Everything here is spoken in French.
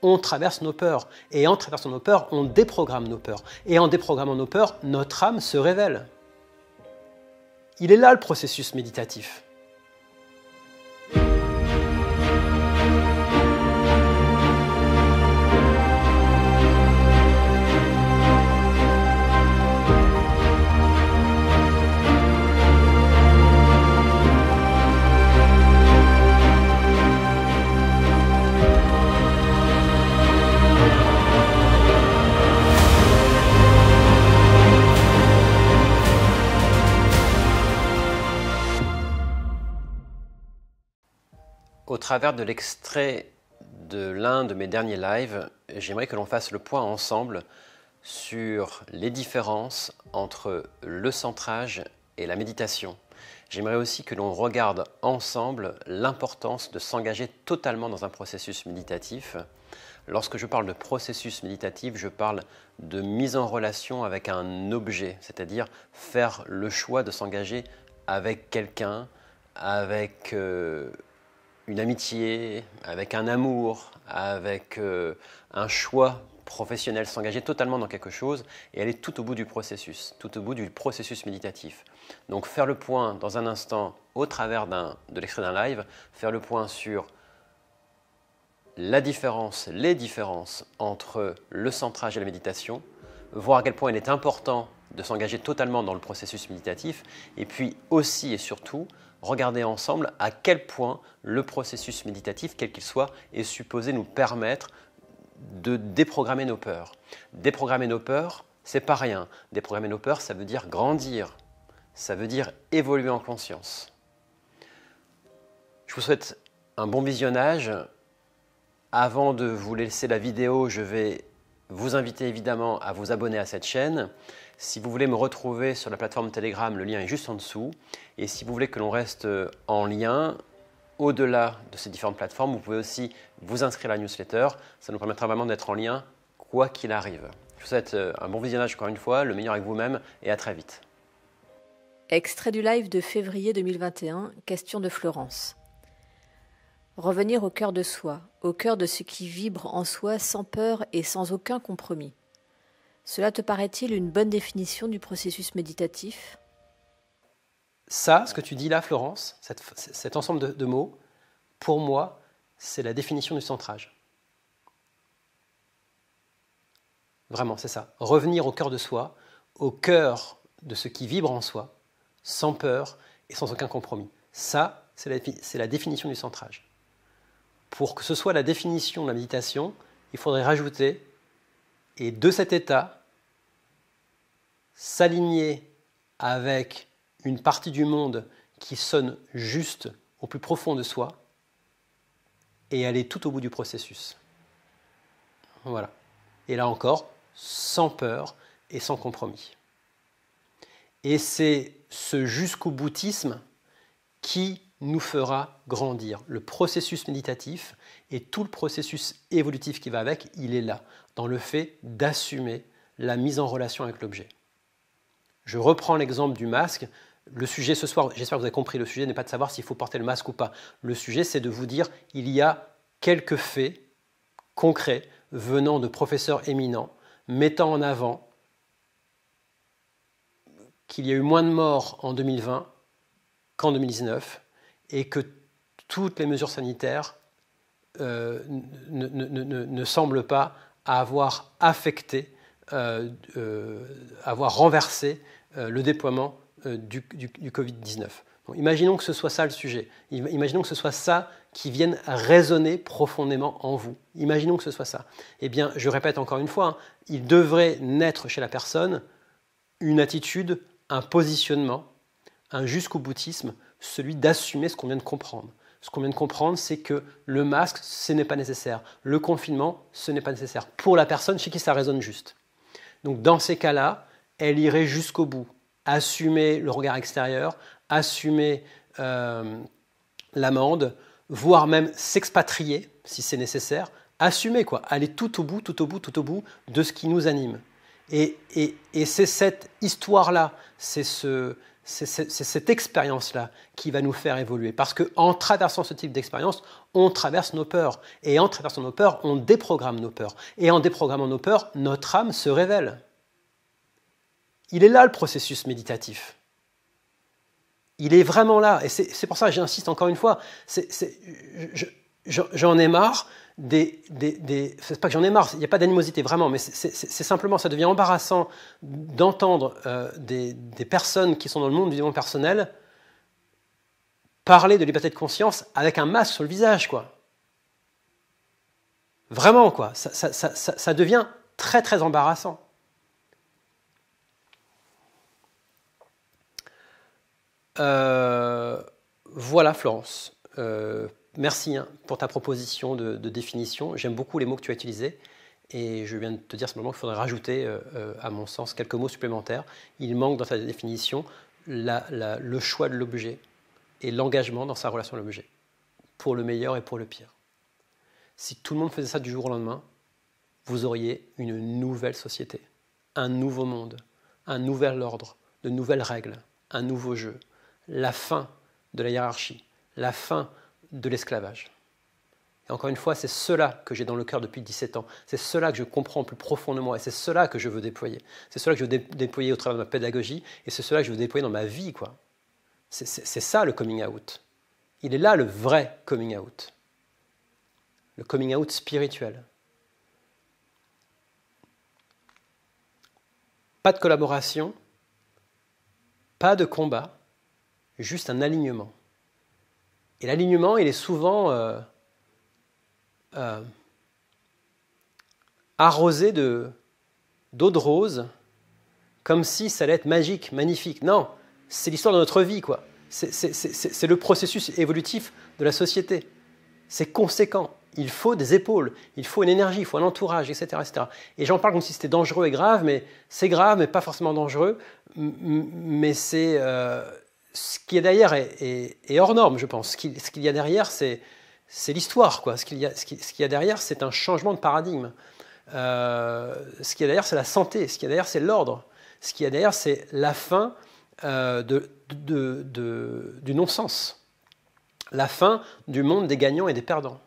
on traverse nos peurs. Et en traversant nos peurs, on déprogramme nos peurs. Et en déprogrammant nos peurs, notre âme se révèle. Il est là le processus méditatif. Au travers de l'extrait de l'un de mes derniers lives, j'aimerais que l'on fasse le point ensemble sur les différences entre le centrage et la méditation. J'aimerais aussi que l'on regarde ensemble l'importance de s'engager totalement dans un processus méditatif. Lorsque je parle de processus méditatif, je parle de mise en relation avec un objet, c'est-à-dire faire le choix de s'engager avec quelqu'un, avec une amitié, avec un amour, avec un choix professionnel, s'engager totalement dans quelque chose et aller tout au bout du processus méditatif. Donc faire le point dans un instant au travers de l'extrait d'un live, faire le point sur les différences entre le centrage et la méditation, voir à quel point il est important de s'engager totalement dans le processus méditatif et puis aussi et surtout regarder ensemble à quel point le processus méditatif, quel qu'il soit, est supposé nous permettre de déprogrammer nos peurs. Déprogrammer nos peurs, c'est pas rien. Déprogrammer nos peurs, ça veut dire grandir, ça veut dire évoluer en conscience. Je vous souhaite un bon visionnage. Avant de vous laisser la vidéo, je vais vous inviter évidemment à vous abonner à cette chaîne. Si vous voulez me retrouver sur la plateforme Telegram, le lien est juste en dessous. Et si vous voulez que l'on reste en lien, au-delà de ces différentes plateformes, vous pouvez aussi vous inscrire à la newsletter. Ça nous permettra vraiment d'être en lien, quoi qu'il arrive. Je vous souhaite un bon visionnage encore une fois, le meilleur avec vous-même et à très vite. Extrait du live de février 2021, question de Florence. Revenir au cœur de soi, au cœur de ce qui vibre en soi sans peur et sans aucun compromis. Cela te paraît-il une bonne définition du processus méditatif ? Ça, ce que tu dis là, Florence, cet ensemble de mots, pour moi, c'est la définition du centrage. Vraiment, c'est ça. Revenir au cœur de soi, au cœur de ce qui vibre en soi, sans peur et sans aucun compromis. Ça, c'est la définition du centrage. Pour que ce soit la définition de la méditation, il faudrait rajouter, et de cet état, s'aligner avec une partie du monde qui sonne juste au plus profond de soi et aller tout au bout du processus. Voilà. Et là encore, sans peur et sans compromis. Et c'est ce jusqu'au boutisme qui nous fera grandir. Le processus méditatif et tout le processus évolutif qui va avec, il est là, dans le fait d'assumer la mise en relation avec l'objet. Je reprends l'exemple du masque. Le sujet ce soir, j'espère que vous avez compris, le sujet n'est pas de savoir s'il faut porter le masque ou pas. Le sujet, c'est de vous dire il y a quelques faits concrets venant de professeurs éminents, mettant en avant qu'il y a eu moins de morts en 2020 qu'en 2019 et que toutes les mesures sanitaires ne semblent pas avoir affecté, avoir renversé le déploiement du Covid-19. Donc, imaginons que ce soit ça le sujet. Imaginons que ce soit ça qui vienne résonner profondément en vous. Imaginons que ce soit ça. Eh bien, je répète encore une fois, il devrait naître chez la personne une attitude, un positionnement, un jusqu'au boutisme, celui d'assumer ce qu'on vient de comprendre. Ce qu'on vient de comprendre, c'est que le masque, ce n'est pas nécessaire. Le confinement, ce n'est pas nécessaire. Pour la personne chez qui ça résonne juste. Donc, dans ces cas-là, elle irait jusqu'au bout. Assumer le regard extérieur, assumer l'amende, voire même s'expatrier si c'est nécessaire. Assumer, quoi. Aller tout au bout de ce qui nous anime. Et c'est cette histoire-là, c'est c'est cette expérience-là qui va nous faire évoluer. Parce qu'en traversant ce type d'expérience, on traverse nos peurs. Et en traversant nos peurs, on déprogramme nos peurs. Et en déprogrammant nos peurs, notre âme se révèle. Il est là le processus méditatif. Il est vraiment là. Et c'est pour ça que j'insiste encore une fois. J'en ai marre c'est pas que j'en ai marre, il n'y a pas d'animosité vraiment, mais c'est simplement, ça devient embarrassant d'entendre des personnes qui sont dans le monde du développement personnel parler de liberté de conscience avec un masque sur le visage, quoi. Vraiment, quoi. Ça devient très, très embarrassant. Voilà, Florence. Merci pour ta proposition de définition. J'aime beaucoup les mots que tu as utilisés et je viens de te dire simplement qu'il faudrait rajouter, à mon sens, quelques mots supplémentaires. Il manque dans ta définition le choix de l'objet et l'engagement dans sa relation à l'objet, pour le meilleur et pour le pire. Si tout le monde faisait ça du jour au lendemain, vous auriez une nouvelle société, un nouveau monde, un nouvel ordre, de nouvelles règles, un nouveau jeu, la fin de la hiérarchie, la fin de l'esclavage. Et encore une fois, c'est cela que j'ai dans le cœur depuis 17 ans. C'est cela que je comprends plus profondément et c'est cela que je veux déployer. C'est cela que je veux déployer au travers de ma pédagogie et c'est cela que je veux déployer dans ma vie, quoi. C'est ça le coming out. Il est là le vrai coming out. Le coming out spirituel. Pas de collaboration, pas de combat, juste un alignement. Et l'alignement, il est souvent arrosé d'eau de rose, comme si ça allait être magique, magnifique. Non, c'est l'histoire de notre vie, quoi. C'est le processus évolutif de la société. C'est conséquent. Il faut des épaules, il faut une énergie, il faut un entourage, etc. etc. Et j'en parle comme si c'était dangereux et grave, mais c'est grave, mais pas forcément dangereux. Mais c'est... ce qu'il y a derrière est hors norme, je pense. Ce qu'il y a derrière, c'est l'histoire, quoi. Ce qu'il y a derrière, c'est un changement de paradigme. Ce qu'il y a derrière, c'est la santé. Ce qu'il y a derrière, c'est l'ordre. Ce qu'il y a derrière, c'est la fin du non-sens. La fin du monde des gagnants et des perdants.